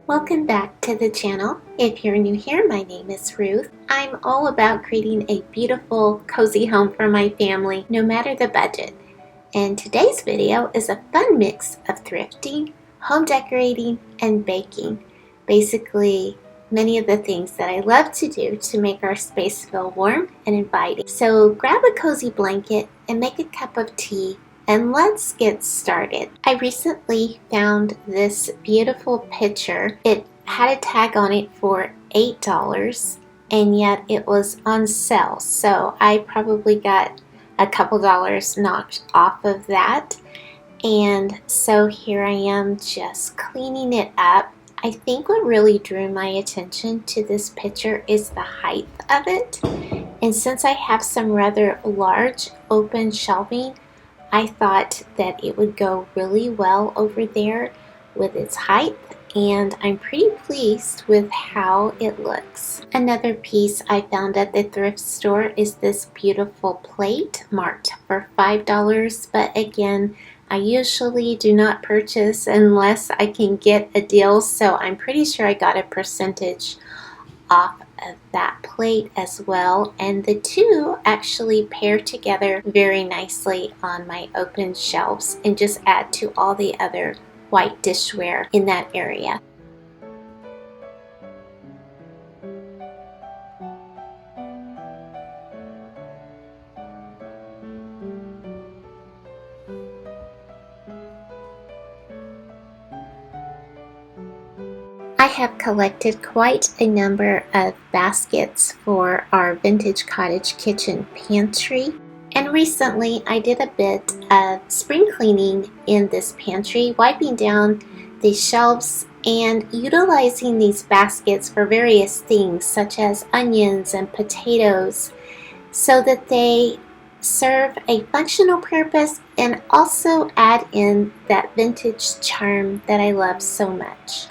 Welcome back to the channel. If you're new here, my name is Ruth. I'm all about creating a beautiful, cozy home for my family, no matter the budget. And today's video is a fun mix of thrifting, home decorating, and baking. Basically, many of the things that I love to do to make our space feel warm and inviting. So grab a cozy blanket and make a cup of tea, and let's get started. I recently found this beautiful picture. It had a tag on it for $8, and yet it was on sale. So I probably got a couple dollars knocked off of that. And so here I am just cleaning it up. I think what really drew my attention to this picture is the height of it. And since I have some rather large open shelving, I thought that it would go really well over there with its height, and I'm pretty pleased with how it looks. Another piece I found at the thrift store is this beautiful plate marked for $5, but again, I usually do not purchase unless I can get a deal, so I'm pretty sure I got a percentage off of that plate as well, and the two actually pair together very nicely on my open shelves and just add to all the other white dishware in that area. I have collected quite a number of baskets for our vintage cottage kitchen pantry, and recently I did a bit of spring cleaning in this pantry, wiping down the shelves and utilizing these baskets for various things such as onions and potatoes, so that they serve a functional purpose and also add in that vintage charm that I love so much.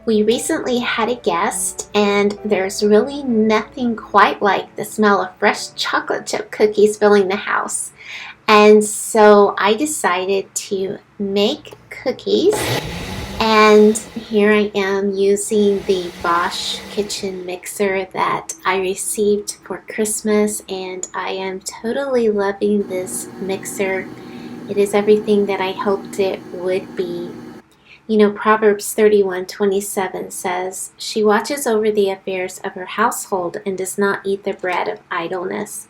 We recently had a guest, and there's really nothing quite like the smell of fresh chocolate chip cookies filling the house. And so I decided to make cookies, and here I am using the Bosch kitchen mixer that I received for Christmas, and I am totally loving this mixer. It is everything that I hoped it would be. You know, Proverbs 31:27 says, "She watches over the affairs of her household and does not eat the bread of idleness."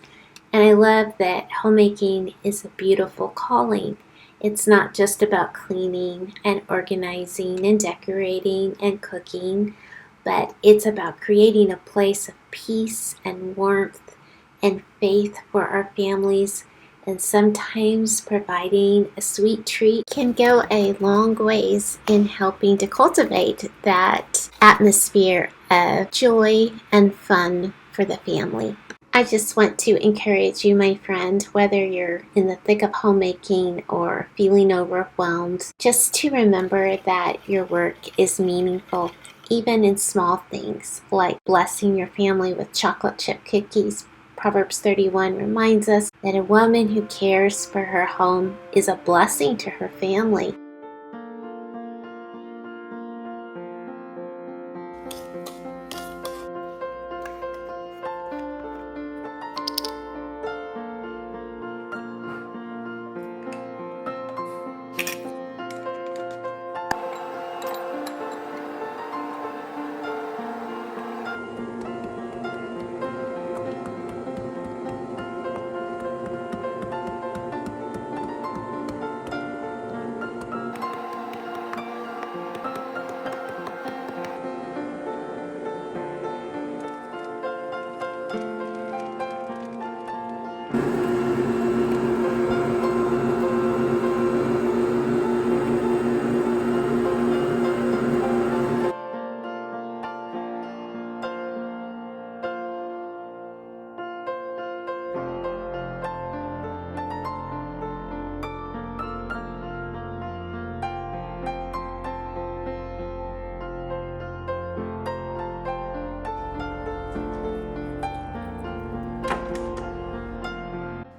And I love that homemaking is a beautiful calling. It's not just about cleaning and organizing and decorating and cooking, but it's about creating a place of peace and warmth and faith for our families. And sometimes providing a sweet treat can go a long ways in helping to cultivate that atmosphere of joy and fun for the family. I just want to encourage you, my friend, whether you're in the thick of homemaking or feeling overwhelmed, just to remember that your work is meaningful, even in small things like blessing your family with chocolate chip cookies. Proverbs 31 reminds us that a woman who cares for her home is a blessing to her family.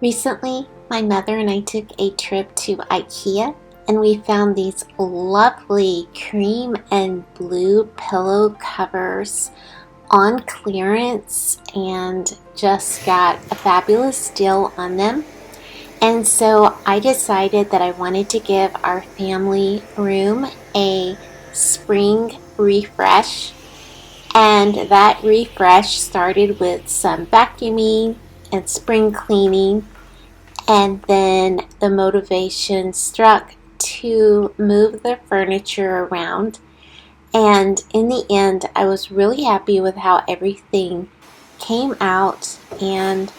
Recently, my mother and I took a trip to IKEA and we found these lovely cream and blue pillow covers on clearance and just got a fabulous deal on them. And so I decided that I wanted to give our family room a spring refresh. And that refresh started with some vacuuming and spring cleaning, and then the motivation struck to move the furniture around. And in the end, I was really happy with how everything came out, and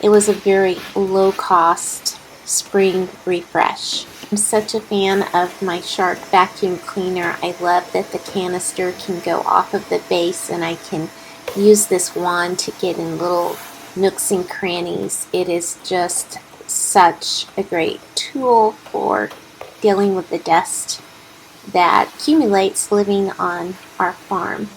it was a very low cost spring refresh. I'm such a fan of my Shark vacuum cleaner. I love that the canister can go off of the base and I can use this wand to get in little nooks and crannies. It is just such a great tool for dealing with the dust that accumulates living on our farm.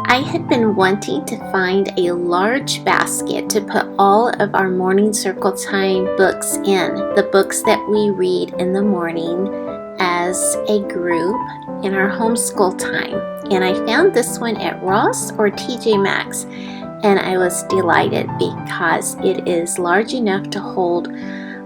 I had been wanting to find a large basket to put all of our morning circle time books in, the books that we read in the morning as a group in our homeschool time. And I found this one at Ross or TJ Maxx, and I was delighted because it is large enough to hold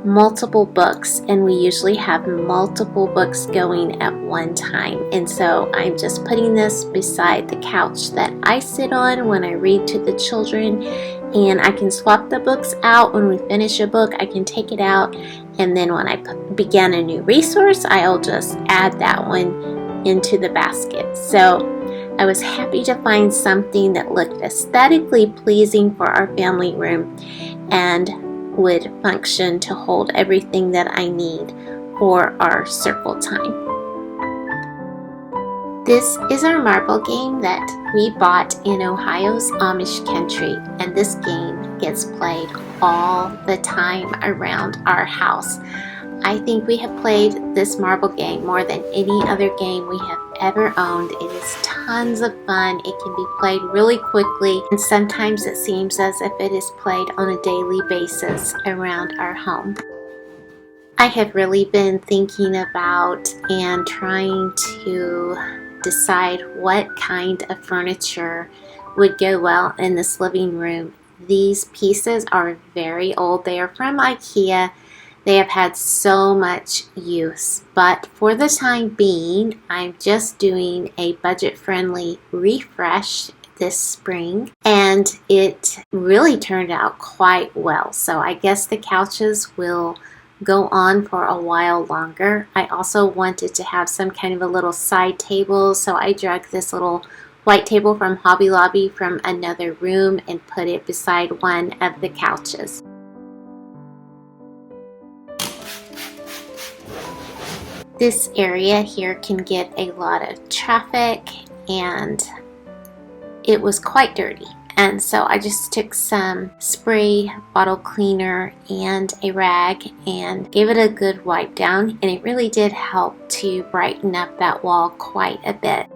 multiple books, and we usually have multiple books going at one time. And so I'm just putting this beside the couch that I sit on when I read to the children, and I can swap the books out. When we finish a book, I can take it out, and then when I begin a new resource, I'll just add that one into the basket. So I was happy to find something that looked aesthetically pleasing for our family room and would function to hold everything that I need for our circle time. This is our marble game that we bought in Ohio's Amish country, and this game gets played all the time around our house. I think we have played this marble game more than any other game we have ever owned. It is tons of fun. It can be played really quickly, and sometimes it seems as if it is played on a daily basis around our home. I have really been thinking about and trying to decide what kind of furniture would go well in this living room. These pieces are very old. They are from IKEA. They have had so much use, but for the time being, I'm just doing a budget-friendly refresh this spring, and it really turned out quite well. So I guess the couches will go on for a while longer. I also wanted to have some kind of a little side table, so I dragged this little white table from Hobby Lobby from another room and put it beside one of the couches. This area here can get a lot of traffic, and it was quite dirty. And so I just took some spray bottle cleaner and a rag and gave it a good wipe down, and it really did help to brighten up that wall quite a bit.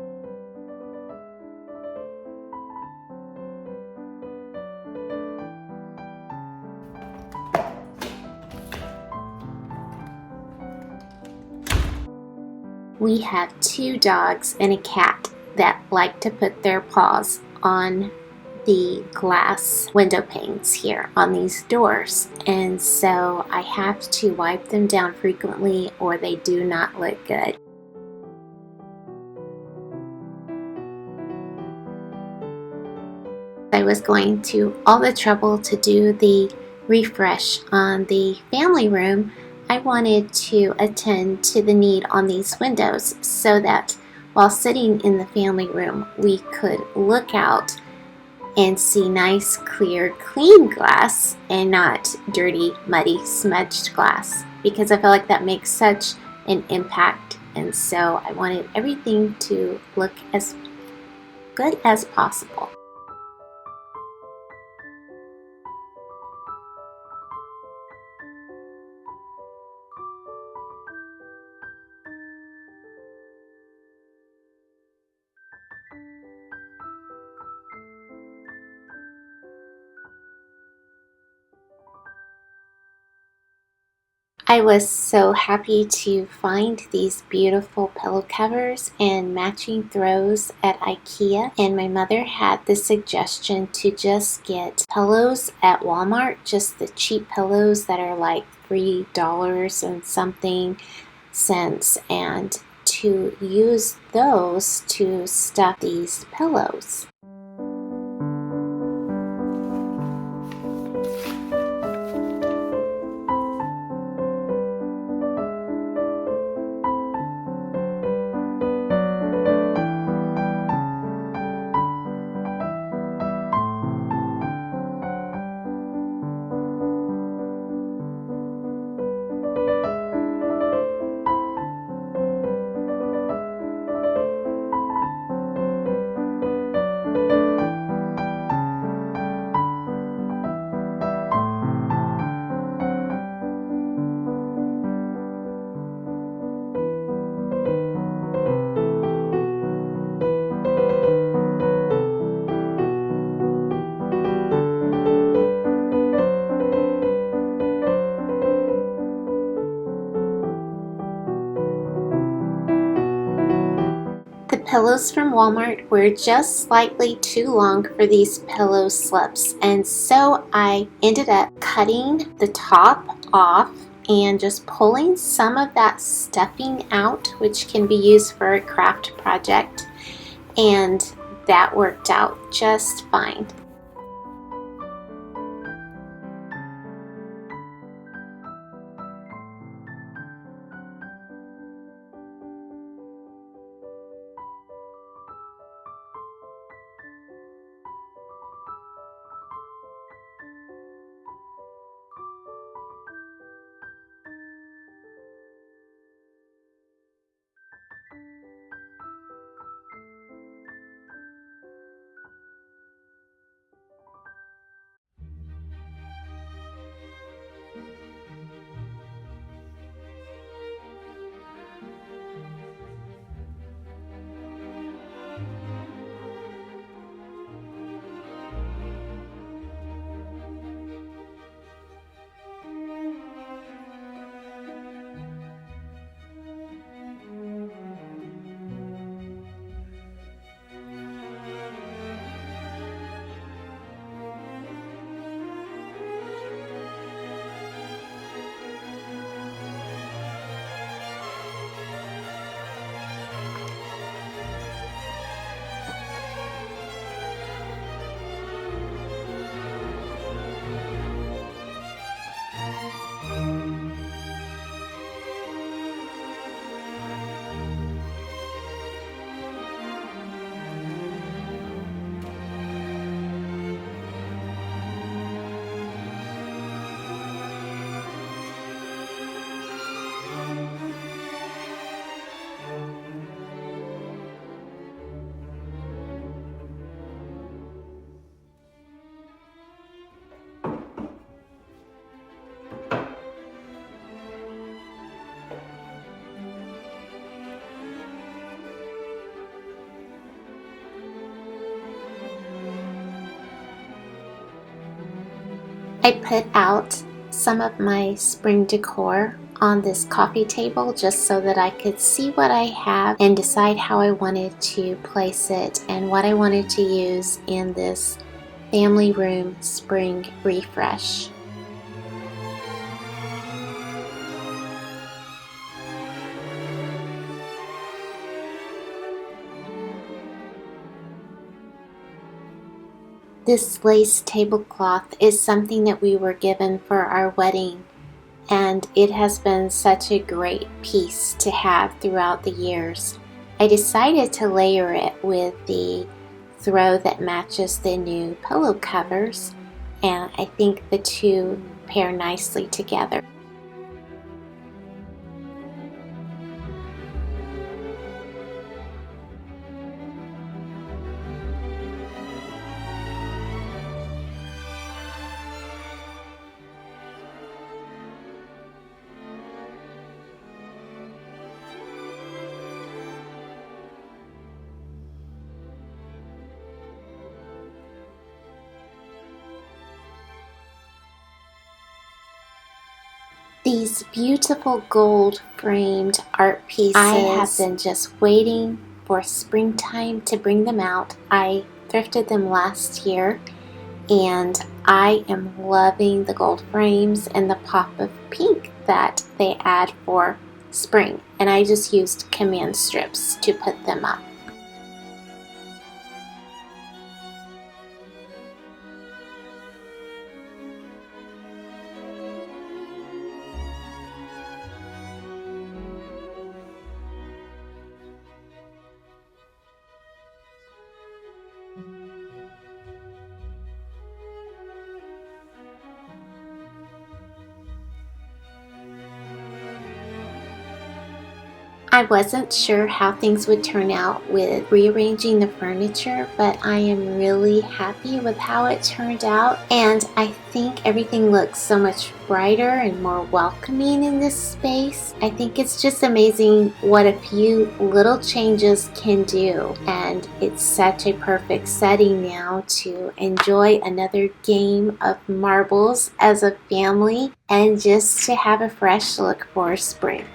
We have 2 dogs and a cat that like to put their paws on the glass window panes here on these doors, and so I have to wipe them down frequently or they do not look good. I was going to all the trouble to do the refresh on the family room. I wanted to attend to the need on these windows so that while sitting in the family room, we could look out and see nice, clear, clean glass and not dirty, muddy, smudged glass, because I feel like that makes such an impact. And so I wanted everything to look as good as possible. I was so happy to find these beautiful pillow covers and matching throws at IKEA, and my mother had the suggestion to just get pillows at Walmart, just the cheap pillows that are like $3 and something cents, and to use those to stuff these pillows. The pillows from Walmart were just slightly too long for these pillow slips, and so I ended up cutting the top off and just pulling some of that stuffing out, which can be used for a craft project, and that worked out just fine. I put out some of my spring decor on this coffee table just so that I could see what I have and decide how I wanted to place it and what I wanted to use in this family room spring refresh. This lace tablecloth is something that we were given for our wedding, and it has been such a great piece to have throughout the years. I decided to layer it with the throw that matches the new pillow covers, and I think the two pair nicely together. these beautiful gold framed art pieces. I have been just waiting for springtime to bring them out. I thrifted them last year, and I am loving the gold frames and the pop of pink that they add for spring. And I just used command strips to put them up. I wasn't sure how things would turn out with rearranging the furniture, but I am really happy with how it turned out, and I think everything looks so much brighter and more welcoming in this space. I think it's just amazing what a few little changes can do, and it's such a perfect setting now to enjoy another game of marbles as a family and just to have a fresh look for spring.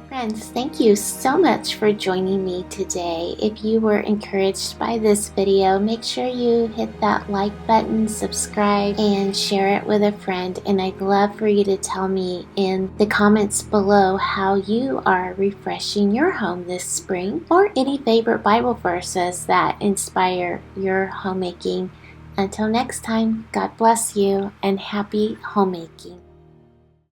Friends, thank you so much for joining me today. If you were encouraged by this video, make sure you hit that like button, subscribe, and share it with a friend. And I'd love for you to tell me in the comments below how you are refreshing your home this spring, or any favorite Bible verses that inspire your homemaking. Until next time, God bless you and happy homemaking.